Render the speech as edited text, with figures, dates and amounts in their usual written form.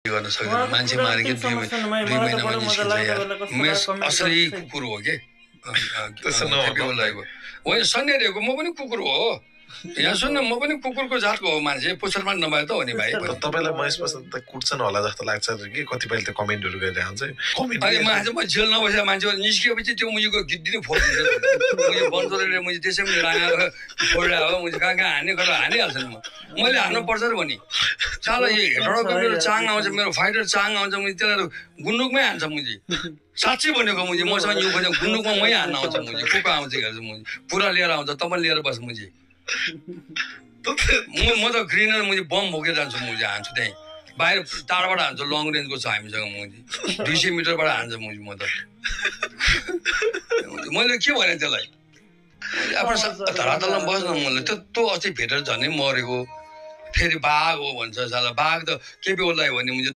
गर्न सक्दैन मान्छे मारेकै 2 महिनामा निस्किन्छ यार मेस असली कुकुर हो के त्यसो नभएको होइन सन्यारीको म पनि कुकुर हो यहाँ सुन्न म पनि कुकुरको जातको हो मान्छे पुच्छरमा नभए त हो नि भाइ तपाईलाई महेश बस्नेत त कुट्छन् होला जस्तो लाग्छ कि कतिपयले त कमेन्टहरु गरिरहेको हुन्छ अनि म जेल नबसेको मान्छे निस्किएपछि त्यो मुजुको गिद्दिने फोडिदिन्छ मुजु बन्दरले मुजु त्यसैले राङाएर फोडा हो मुजु कहाँ हान्ने गरेर हानिहाल्छ नि मैले हान्नु पर्छ र भनी साला यो हेडरको मेरो चाङ आउँछ मेरो फाइटर चाङ आउँछ मुजु त्यसलाई गुन्डुकमै हान्छ मुजु साँच्चै भनेको मुजु मसँग यो भने गुन्डुकमा मै हान्न आउँछ मुजु कुको आउँछ हेर्छ मुजु पुरा लिएर आउँछ तपाईँ लिएर बस मुजु म त ग्रिनर मुझे बम बोकेर जान्छु मुझे हान्छु त्यहीँ बाहिर टाढाबाट हान्छु लङ रेन्जको छ हामीसँग मुझे 200 मिटरबाट हान्छ मुझे म त मैले के भने त्यसलाई आफ्नो धरातलमा बस्न मैले त्यत्रो अस्ति भेटेर झनै मरेको फेरि बाघ हो भन्छ साला बाघ त के पे ओर्लायो भने मुझे